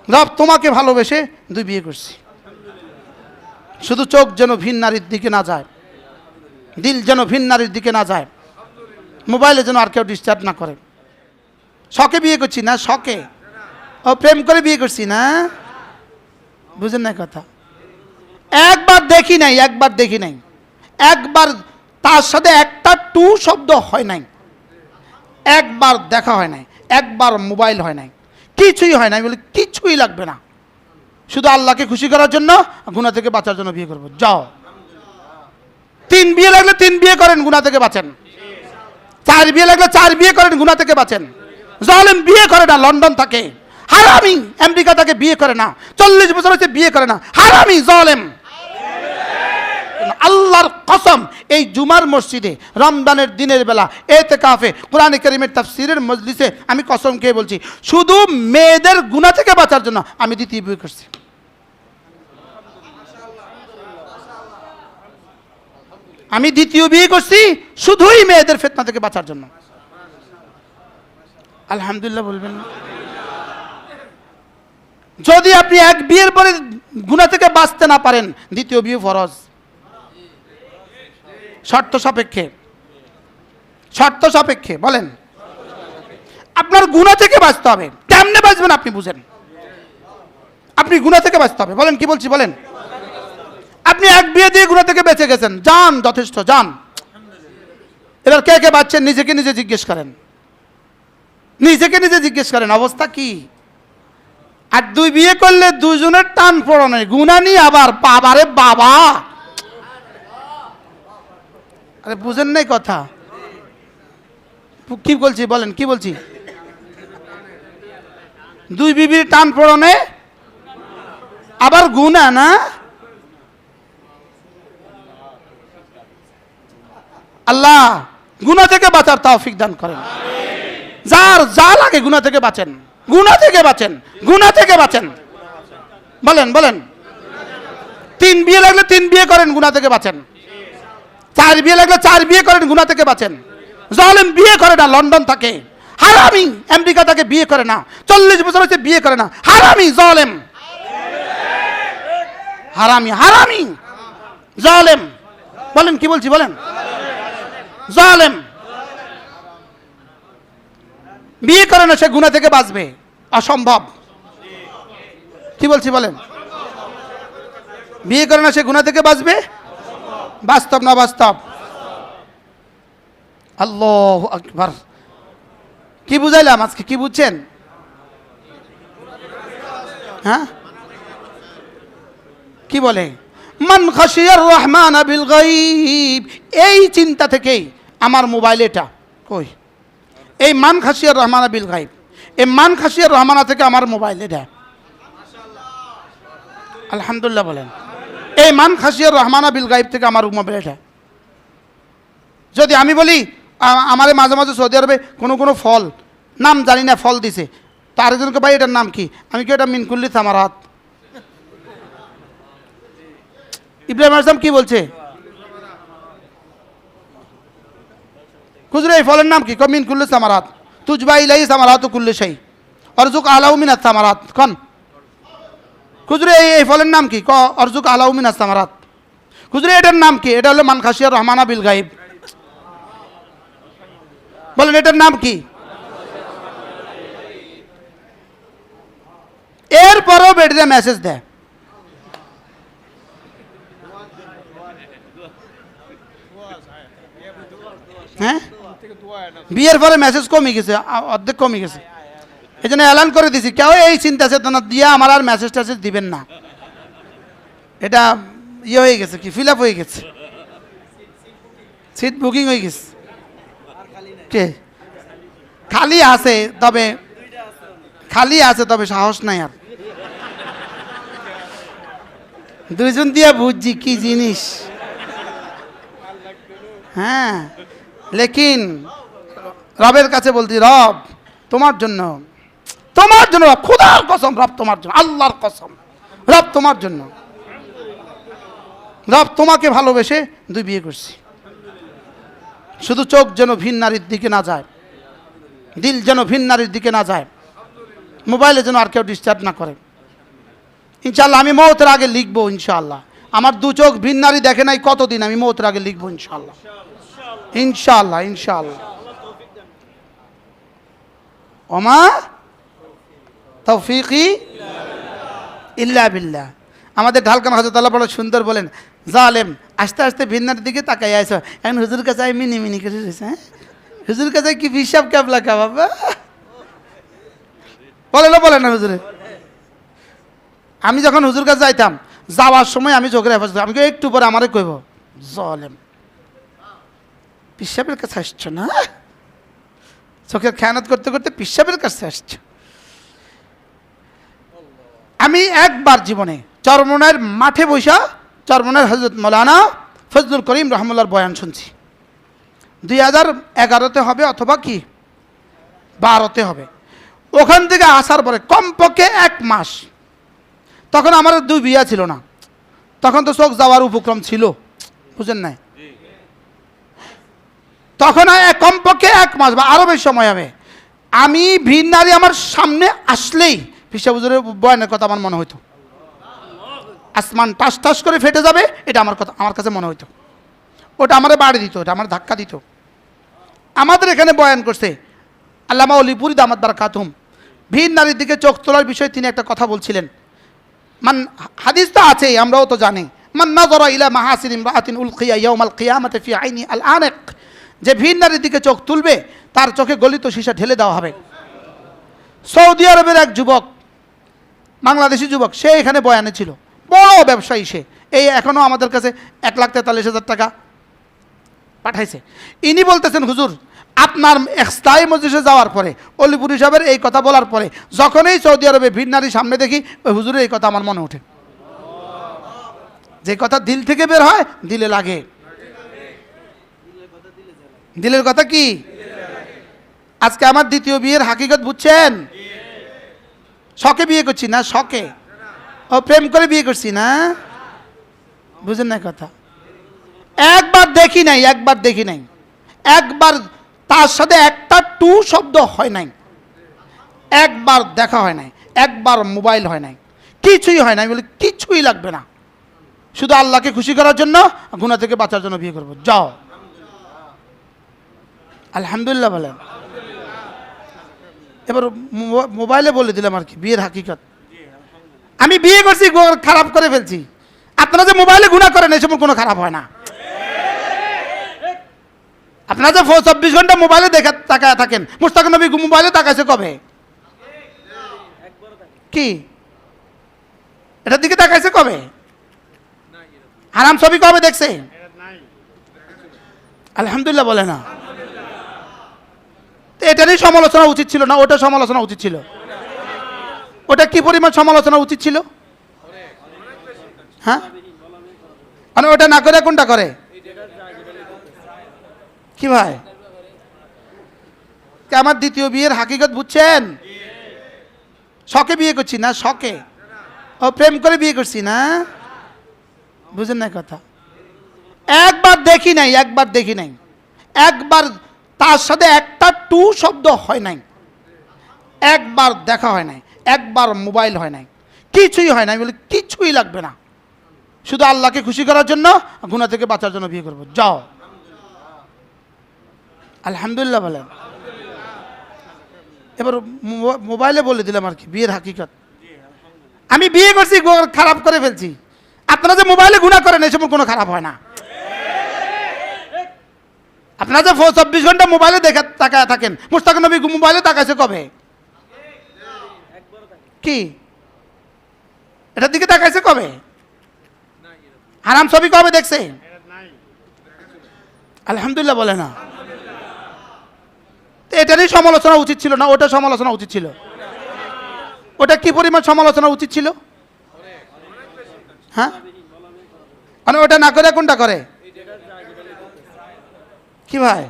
রব তোমাকে ভালোবেসে 2 বিয়ে করছি। শুধু চোখ যেন ভিন নারীর দিকে না যায়, দিল যেন ভিন নারীর দিকে না যায়, মোবাইলে যেন আর কেউ ডিস্টার্ব না করে। শখে বিয়ে করছি না, শখে, ও প্রেম করে বিয়ে করছি না, বুঝেন না কথা। একবার দেখি নাই, একবার তার সাথে একটা টু শব্দ হয় নাই, একবার দেখা হয় নাই, একবার মোবাইল হয় নাই, কিছুই হয় নাই। বলে কিছুই লাগবে না, শুধু আল্লাহকে খুশি করার জন্য, গুনাহ থেকে বাঁচার জন্য বিয়ে করবো। যাও, 3 বিয়ে লাগলে 3 বিয়ে করেন, গুনাহ থেকে বাঁচেন। 4 বিয়ে লাগলে 4 বিয়ে করেন, গুনাহ থেকে বাঁচেন। জালেম বিয়ে করে না, লন্ডন থাকে, হারামি আমেরিকা থাকে, বিয়ে করে না, 40 বছর হচ্ছে বিয়ে করে না, হারামি জালেম। আল্লাহর কসম, এই জুমার মসজিদে রমজানের দিনের বেলা এতেকাফে কোরআনে কারীমের তাফসীরের মজলিসে আমি কসম খেয়ে বলছি, শুধু মেয়েদের গুনাহ থেকে বাঁচার জন্য আমি 2য় বিয়ে করছি। আমি 2য় বিয়ে করছি শুধুই মেয়েদের ফিতনা থেকে বাঁচার জন্য। আলহামদুলিল্লাহ বলবেন না? যদি আপনি 1 বিয়ের পরে গুনাহ থেকে বাঁচতে না পারেন, 2য় বিয়ে ফরজ, শর্ত সাপেক্ষে। শর্ত সাপেক্ষে বলেন, আপনার গুনাহ থেকে বাঁচতে হবে। কেমনে বাঁচবেন আপনি বুঝেন, আপনি গুনাহ থেকে বাঁচতে হবে। বলেন কি বলছি বলেন। আপনি 1 বিয়ে দিয়ে গুনাহ থেকে বেঁচে গেছেন, যান, যথেষ্ট, যান। এবার কে কে বাঁচছেন নিজেকে নিজে জিজ্ঞেস করেন, নিজেকে নিজে জিজ্ঞেস করেন অবস্থা কি। আর 2 বিয়ে করলে 2 জনের টান পড়ানো, গুনাহ নিয়ে আবার বাবারে বাবা। আরে বুঝেন নাই কথা, কি বলছি বলেন, কি বলছি। 2 বিবির টান পড়ানো আবার গুনাহ না। আল্লাহ গুনাহ থেকে বাঁচার তৌফিক দান করেন। যার যা লাগে গুনাহ থেকে বাঁচেন, গুনাহ থেকে বাঁচেন, গুনাহ থেকে বাঁচেন। বলেন বলেন। 3 বিয়ে লাগলে 3 বিয়ে করেন, গুনাহ থেকে বাঁচেন। 4 বিয়ে লাগলে 4 বিয়ে করেন, গুনাহ থেকে বাঁচেন। জালেম বিয়ে করে না, লন্ডন থাকে, হারামি আমেরিকা থাকে, বিয়ে করে না, 40 বছর হচ্ছে বিয়ে করে না, হারামি জালেম, হারামি, হারামি জালেম। বলেন কি বলছি বলেন। জালেম বিয়ে করে না, সে গুনাহ থেকে বাঁচবে, অসম্ভব। কি বলছি বলেন। বিয়ে করে না, সে গুনাহ থেকে বাঁচবে, বাস্তব না বাস্তব। আল্লাহু আকবার। কি বুঝাইলাম আজকে, কি বুঝছেন? হ্যাঁ, কি বলে মান খাশিয়ার রহমান বিল গায়ব, এই চিন্তা থেকেই আমার মোবাইল এটা কই, এই মান খাশিয়ার রহমান বিল গায়ব, এই মান খাশিয়ার রহমানা থেকে আমার মোবাইল এটা। আলহামদুলিল্লাহ বলেন। এই মান খাশিয়ার রহমানা বিল গায়ব থেকে আমার মোবাইল এটা। যদি আমি বলি আমার মাঝে মাঝে সৌদি আরবে কোনো ফল নাম জানি না, ফল দিছে, তো আরেকজনকে ভাই এটার নাম কি, আমি কি এটা মিনকুল্লি সামারাত। ইব্রাহিম আলাইহিস সালাম কি বলছে, হুজুর এই ফলের নাম কি, মিনকুল্লি সামারাত, তুজবা ইলাইহি সামারাতু কুল্লি শাই আরজুক আলাউ মিনাস সামারাত। কোন হুজুর এই ফলের নাম কি, আরজুক আলাউ মিনাস সামারাত। হুজুর এটার নাম কি, এটা হলো মান খাশিয়ার রহমানা বিল গায়ব। বলেন এটার নাম কি। এরপরও বেটিতে মেসেজ দেয়, হ্যাঁ বিয়ের পরে মেসেজ কমে গেছে, অর্ধেক কমে গেছে। এই জন্য এলান করে দিছি, কেউ এই চিন্তা চেতনা দিয়ে আমার আর মেসেজ টেসেজ দিবেন না। এটা ইয়ে হয়ে গেছে, কি ফিল আপ হয়ে গেছে, সিট বুকিং হয়ে গেছে। কে খালি আছে, তবে খালি আছে, তবে সাহস নাই আর। 2 জন দিয়ে বুঝছি কি জিনিস। হ্যাঁ, লেকিন রবের কাছে বলছি, রব তোমার জন্য, তোমার জন্য, খোদার কসম, রব তোমার জন্য, আল্লাহর কসম, রব তোমার জন্য, রব তোমাকে ভালোবেসে 2 বিয়ে করছি। শুধু চোখ যেন ভিন নারীর দিকে না যায়, দিল যেন ভিন নারীর দিকে না যায়, মোবাইলে যেন আর কেউ ডিস্টার্ব না করে। ইনশাআল্লাহ আমি মওতের আগে লিখবো ইনশাআল্লাহ। আমার দু চোখ ভিন নারী দেখে নাই কতদিন, আমি মওতের আগে লিখবো ইনশাআল্লাহ, ইনশাআল্লাহ ইনশাআল্লাহ। ওমা তৌফিকি ইল্লা বিল্লাহ। আমাদের ঢালকান হযরত আল্লাহ বড় সুন্দর বলেন, জালেম আস্তে আস্তে ভিন্নার দিকে তাকাই আইছো, এখন হুজুর কাছে আমি মিনি মিনি করে রয়েছে। হ্যাঁ, হুজুর কাছে কি হিসাব ক্যাবলা কা বাবা, বলে না হুজুরে। আমি যখন হুজুর কাছে যাইতাম, যাওয়ার সময় আমি চোখের হেফাজত, আমি একটু পরে আমারে কইব, জালেম পিসাবের কাছে আসছো না, চোখের খেয়ানত করতে করতে পিসাবের কাছে আসছো। আমি একবার জীবনে চরমনার মাঠে বসা চরমনার হযরত মাওলানা ফজলুল করিম রহমতুল্লাহর বয়ান শুনছি। 2011-তে হবে অথবা কি 12-তে হবে। ওখান থেকে আসার পরে কমপক্ষে 1 মাস, তখন আমার 2 বিয়া ছিল না, তখন তো চোখ যাওয়ার উপক্রম ছিল, বুঝেন নাই? তখন কমপক্ষে 1 মাস বা আরও বেশি সময় হবে, আমি ভিন নারী আমার সামনে আসলেই পিসা হুজুরের বয়ানের কথা আমার মনে হইতো, আসমান টাস টাস করে ফেটে যাবে, এটা আমার কাছে মনে হইতো। ওটা আমারে বাড়ি দিত, ওটা আমার ধাক্কা দিত। আমাদের এখানে বয়ান করছে আল্লামা অলিপুরি দামাত বারাকাতুহুম, ভিন নারীর দিকে চোখ তোলার বিষয়ে তিনি একটা কথা বলছিলেন। হাদিস তো আছেই, আমরাও তো জানি, মান নাযারা ইলা মাহাসিন ইমরাআতিন উলকিয়া ইয়াউমাল কিয়ামাতি ফি আইনি আল আনিক, যে ভিন নারীর দিকে চোখ তুলবে তার চোখে গলিত সীসা ঢেলে দেওয়া হবে। সৌদি আরবের এক যুবক, বাংলাদেশি যুবক, সে এখানে বয়ানে ছিল, বড় ব্যবসায়ী সে, এই এখনও আমাদের কাছে 1,43,000 টাকা পাঠাইছে। ইনি বলতেছেন, হুজুর আপনার স্থায়ী মজলিসে যাওয়ার পরে, অলিপুরি সাহেবের এই কথা বলার পরে, যখনই সৌদি আরবে ভিন নারী সামনে দেখি, ওই হুজুরের এই কথা আমার মনে ওঠে। যে কথা দিল থেকে বের হয় দিলে লাগে, দিলের কথা কি? আজকে আমার দ্বিতীয় বিয়ের হাকিকত বুঝছেন? শখে বিয়ে করছি না, শখে, ও প্রেম করে বিয়ে করছি না, বুঝেন না কথা? একবার দেখি নাই, একবার তার সাথে একটা টু শব্দ হয় নাই, একবার দেখা হয় নাই, একবার মোবাইল হয় নাই, কিছুই হয় নাই। বলে কিছুই লাগবে না, শুধু আল্লাহকে খুশি করার জন্য, গুনাহ থেকে বাঁচার জন্য বিয়ে করবো। যাও, আলহামদুলিল্লাহ বলেন। এবার মোবাইলে বলে দিলাম আর কি বিয়ের হাকিকত। আমি বিয়ে করছি, খারাপ করে ফেলছি। আপনারা যে মোবাইলে গুনাহ করেন, এসব কোনো খারাপ হয় না। আপনারা যে 24 ঘন্টা মোবাইলে তাকায় থাকেন, মুশতাক নবী মোবাইলে তাকাইছে কবে? কি এটার দিকে তাকাইছে কবে? হারাম ছবি কবে দেখছে? আলহামদুলিল্লাহ বলে না। এটারই সমালোচনা উচিত ছিল না, ওটা সমালোচনা উচিত ছিল? ওটা কি পরিমাণ সমালোচনা উচিত ছিল? হ্যাঁ, মানে ওটা না করে কোনটা করে? কি ভাই, আমার দ্বিতীয় বিয়ের হাকিকত বুঝছেন? শখে বিয়ে করছি না, শখে, ও প্রেম করে বিয়ে করছি না, বুঝেন না কথা? একবার দেখি নাই, একবার তার সাথে একটা টু শব্দ হয় নাই, একবার দেখা হয় নাই, একবার মোবাইল হয় নাই, কিছুই হয় নাই। বলে কিছুই লাগবে না, শুধু আল্লাহকে খুশি করার জন্য, গুনাহ থেকে বাঁচার জন্য বিয়ে করবো। যাও, আলহামদুলিল্লাহ বলেন। এবার মোবাইলে বলে দিলাম আর কি বিয়ের হাকিকত। আমি বিয়ে করছি, খারাপ করে ফেলছি। আপনারা যে মোবাইলে গুনাহ করেন, এসব কোনো খারাপ হয় না। আপনারা যে 24 ঘন্টা মোবাইলে তাকায় থাকেন, মুশতাক নবী মোবাইলে তাকাইছে কবে? কি এটার দিকে তাকাইছে কবে? হারাম ছবি কবে দেখছে? আলহামদুলিল্লাহ বলে না। এটারই সমালোচনা উচিত ছিল না, ওটা সমালোচনা উচিত ছিল? ওটা কি পরিমাণ সমালোচনা উচিত ছিল? হ্যাঁ, মানে ওটা না করে কোনটা করে? কি ভাই,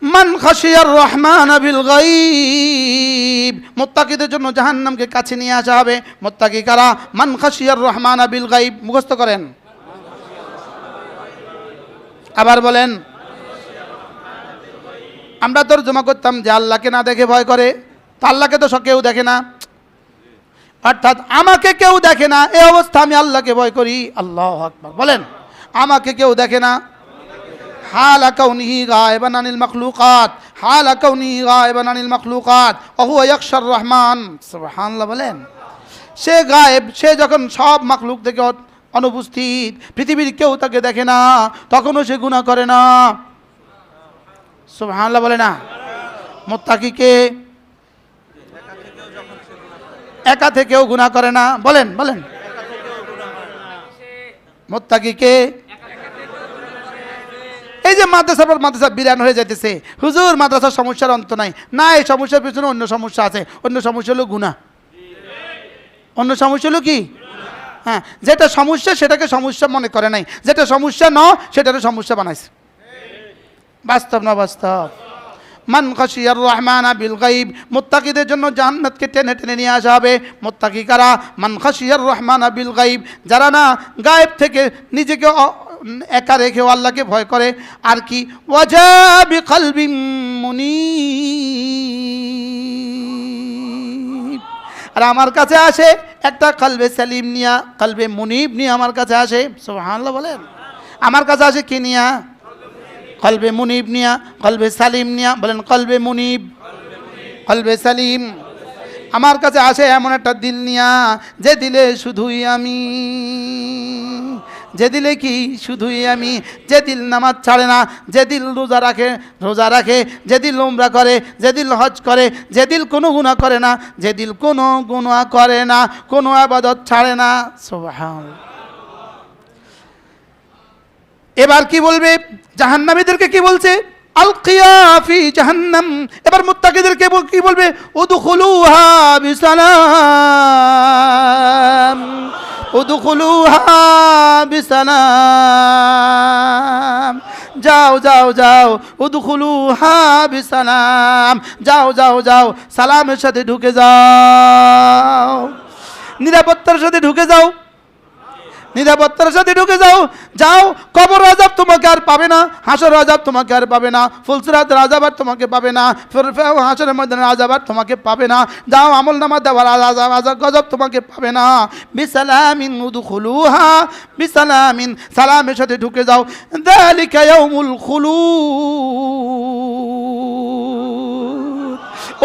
মান খাশিয়ার রহমান বিল গায়ব, মুত্তাকিদের জন্য জাহান্নামকে কাছে নিয়ে আসা হবে। মুত্তাকি কারা? মান খাশিয়ার রহমান বিল গায়ব, মুখস্থ করেন। আবার বলেন। আমরা তর্জমা করতাম যে আল্লাহকে না দেখে ভয় করে, তো আল্লাহকে তো কেউ দেখে না, অর্থাৎ আমাকে কেউ দেখে না এই অবস্থা আমি আল্লাহকে ভয় করি। আল্লাহু আকবার বলেন, আমাকে কেউ দেখে না। হাল কাউনিহি গায়বান আনিল মাখলুকাত, হাল কাউনিহি গায়বান আনিল মাখলুকাত ওয়া হুয়া ইয়াখশার রহমান। সুবহানাল্লাহ বলেন, সে গায়েব, সে যখন সব মাখলুক থেকে অনুপস্থিত, পৃথিবীর কেউ তাকে দেখে না, তখনও সে গুনাহ করে না। সুবহানাল্লাহ বলে না। মুত্তাকিকে একা থেকেও গুনাহ করে না। বলেন বলেন, মুত্তাকিকে এই যে মাদ্রাসা পর মাদ্রাসা বিরান হয়ে যাইতেছে, হুজুর মাদ্রাসার সমস্যার অন্ত নাই, না এই সমস্যার পিছনে অন্য সমস্যা আছে। অন্য সমস্যা হলো গুনাহ। অন্য সমস্যা হলো কি? হ্যাঁ, যেটা সমস্যা সেটাকে সমস্যা মনে করে নাই, যেটা সমস্যা ন সেটাকে সমস্যা বানাইছে। বাস্তব না বাস্তব? মান খাশিয়ার রহমানা বিল গায়ব, মুত্তাকিদের জন্য জান্নাতকে টেনে টেনে নিয়ে আসা হবে। মুত্তাকি কারা? মান খাশিয়ার রহমানা বিল গায়ব, যারা না গায়েব থেকে নিজেকে একা রেখে আল্লাহকে ভয় করে। আর কি? ওয়াজা বিকলবিন মুনীব, আর আমার কাছে আসে একটা কলবে সালিম নিয়া, কলবে মুনীব নিয়ে আমার কাছে আসে। সুবহানাল্লাহ বলেন, আমার কাছে আসে কি নিয়া? কলবে মুনীব নিয়া, কলবে সালিম নিয়া। বলেন কলবে মুনীব, কলবে সালিম। আমার কাছে আসে এমন একটা দিল নিয়া, যে দিলে শুধুই আমি, যে দিলে কি? শুধুই আমি। যে দিল নামাজ ছাড়ে না, যে দিল রোজা রাখে, যে দিল উমরা করে, যে দিল হজ করে, যে দিল কোনো গুনাহ করে না, যে দিল কোনো গুনাহ করে না, কোনো ইবাদত ছাড়ে না। সুবহানাল্লাহ। এবার কি বলবে? জাহান্নামীদেরকে কি বলছে? আলকিয়া ফি জাহান্নাম। এবার মুত্তাকিদেরকে কি বলবে? উদখুলুহা বিসালাম, উদখুলুহা বিসালাম। যাও যাও যাও, উদখুলুহা বিসালাম, যাও যাও যাও, সালামের সাথে ঢুকে যাও, নিরাপত্তার সাথে ঢুকে যাও, নিরাপত্তার সাথে ঢুকে যাও। যাও, কবর আযাব তোমাকে আর পাবে না, হাসর আযাব তোমাকে আর পাবে না, ফুলসিরাতের আযাব আর তোমাকে পাবে না, হাসরের ময়দানের আযাব আর তোমাকে পাবে না। যাও, আমলনামা দেওয়ার আযাব গজব তোমাকে পাবে না। বিসালামিন উদখুলুহা বিসালামিন, সালামের সাথে ঢুকে যাও। যালিকা ইয়াউমুল খুলুদ,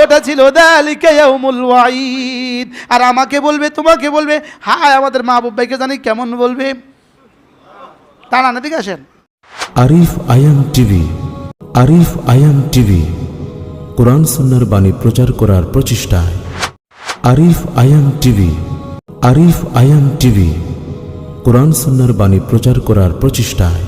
ওটা ছিল যালিকা ইয়াউমুল ওয়াঈদ। আর আমাকে বলবে, তোমাকে বলবে, হায় আমাদের মাহবুব ভাইকে জানি কেমন বলবে। তারা না, দিকে আসেন। আরিফ আয়াম টিভি, আরিফ আয়াম টিভি কোরআন সুন্নাহর বাণী প্রচার করার প্রচেষ্টায়। আরিফ আয়াম টিভি, আরিফ আয়াম টিভি কোরআন সুন্নাহর বাণী প্রচার করার প্রচেষ্টায়।